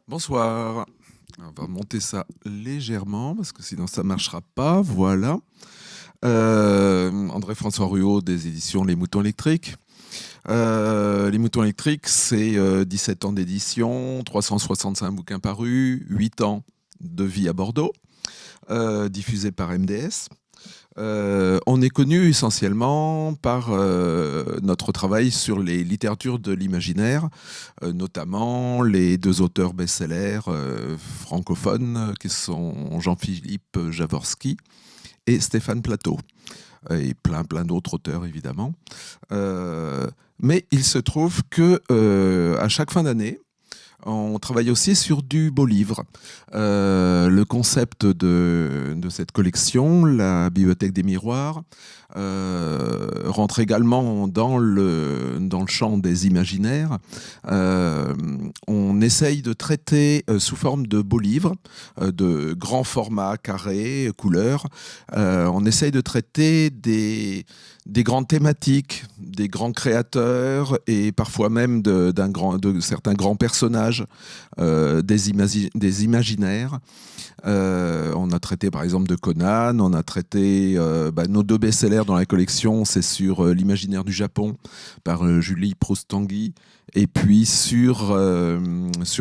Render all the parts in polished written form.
Bonsoir. On va monter ça légèrement parce que sinon ça ne marchera pas. Voilà. André-François Ruot des éditions Les Moutons électriques. Les Moutons électriques, c'est 17 ans d'édition, 365 bouquins parus, 8 ans de vie à Bordeaux, diffusé par MDS. On est connu essentiellement par notre travail sur les littératures de l'imaginaire, notamment les deux auteurs best-sellers francophones qui sont Jean-Philippe Jaworski et Stéphane Plateau, et plein d'autres auteurs évidemment. Mais il se trouve que à chaque fin d'année, on travaille aussi sur du beau livre. Le concept de cette collection, la Bibliothèque des Miroirs, rentre également dans le champ des imaginaires. On essaye de traiter sous forme de beaux livres, de grands formats, carrés, couleurs. On essaye de traiter des grandes thématiques, des grands créateurs et parfois même de certains grands personnages des imaginaires. On a traité par exemple de Conan, on a traité nos deux best-sellers dans la collection, c'est sur l'imaginaire du Japon par Julie Proust-Tanguy et puis sur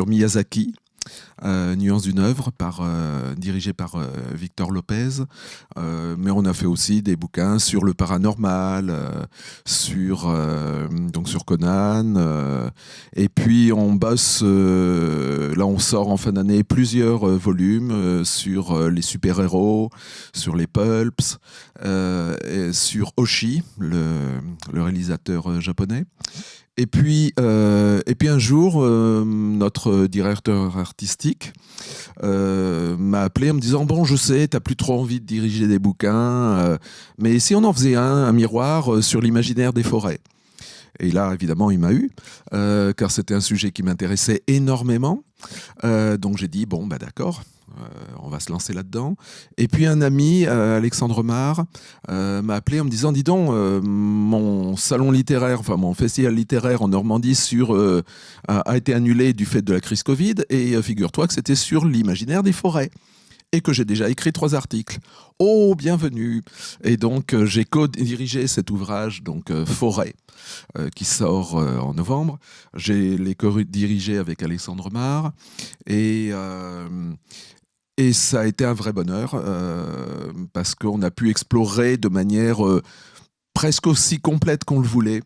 Miyazaki. Nuance d'une œuvre dirigée par Victor Lopez, mais on a fait aussi des bouquins sur le paranormal, sur Conan, et puis on bosse, là on sort en fin d'année plusieurs volumes sur les super-héros, sur les pulps, sur Oshii, le réalisateur japonais. Et puis un jour, notre directeur artistique m'a appelé en me disant « Bon, je sais, tu n'as plus trop envie de diriger des bouquins, mais si on en faisait un miroir sur l'imaginaire des forêts ?» Et là, évidemment, il m'a eu, car c'était un sujet qui m'intéressait énormément. Donc j'ai dit « Bon, bah d'accord. » On va se lancer là-dedans. Et puis un ami, Alexandre Mar, m'a appelé en me disant « Dis donc, mon salon littéraire, enfin mon festival littéraire en Normandie a été annulé du fait de la crise Covid, et figure-toi que c'était sur l'imaginaire des forêts. » Et que j'ai déjà écrit 3 articles. Oh, bienvenue. Et donc, j'ai co-dirigé cet ouvrage, donc Forêt, qui sort en novembre. Je l'ai co-dirigé avec Alexandre Mar. Et ça a été un vrai bonheur, parce qu'on a pu explorer de manière presque aussi complète qu'on le voulait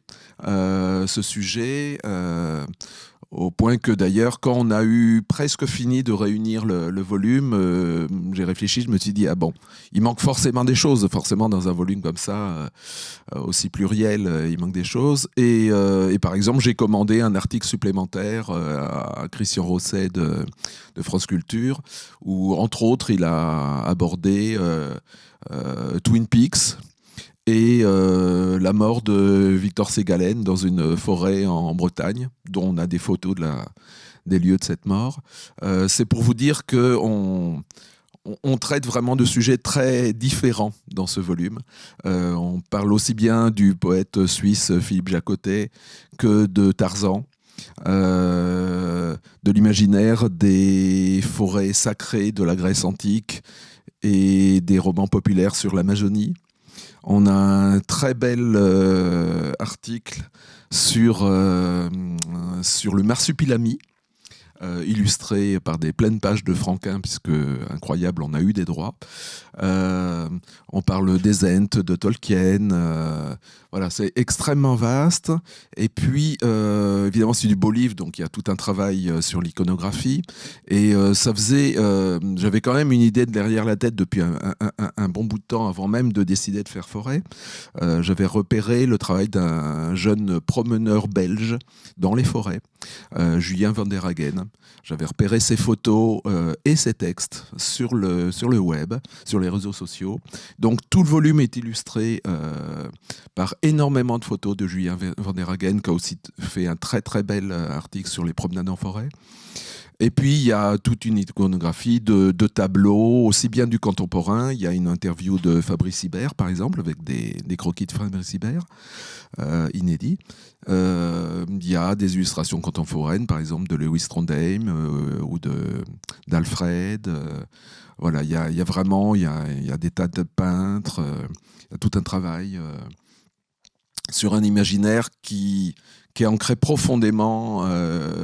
ce sujet, au point que d'ailleurs, quand on a eu presque fini de réunir le volume, j'ai réfléchi, je me suis dit, ah bon, il manque forcément des choses, forcément dans un volume comme ça, aussi pluriel, il manque des choses. Et par exemple, j'ai commandé un article supplémentaire à Christian Rosset de France Culture, où entre autres, il a abordé Twin Peaks, et la mort de Victor Ségalen dans une forêt en Bretagne, dont on a des photos des lieux de cette mort. C'est pour vous dire qu'on traite vraiment de sujets très différents dans ce volume. On parle aussi bien du poète suisse Philippe Jacotet que de Tarzan, de l'imaginaire des forêts sacrées de la Grèce antique et des romans populaires sur l'Amazonie. On a un très bel article sur le marsupilami, illustré par des pleines pages de Franquin, puisque, incroyable, on a eu des droits. On parle des Ents, de Tolkien. Voilà, c'est extrêmement vaste. Et puis, évidemment, c'est du beau livre, donc il y a tout un travail sur l'iconographie. Et j'avais quand même une idée derrière la tête depuis un bon bout de temps, avant même de décider de faire Forêt. J'avais repéré le travail d'un jeune promeneur belge dans les forêts, Julien van der Hagen. J'avais repéré ses photos et ses textes sur le web, sur les réseaux sociaux. Donc tout le volume est illustré par énormément de photos de Julien van der Hagen, qui a aussi fait un très très bel article sur les promenades en forêt. Et puis, il y a toute une iconographie de tableaux, aussi bien du contemporain. Il y a une interview de Fabrice Hibert, par exemple, avec des croquis de Fabrice Hibert, inédits. Il y a des illustrations contemporaines, par exemple, de Lewis Trondheim ou d'Alfred. Voilà, il y a vraiment il y a des tas de peintres, il y a tout un travail sur un imaginaire qui est ancré profondément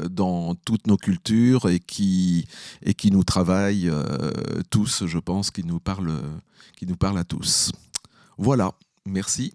dans toutes nos cultures et qui nous travaille tous, je pense, qui nous parle à tous. Voilà, merci.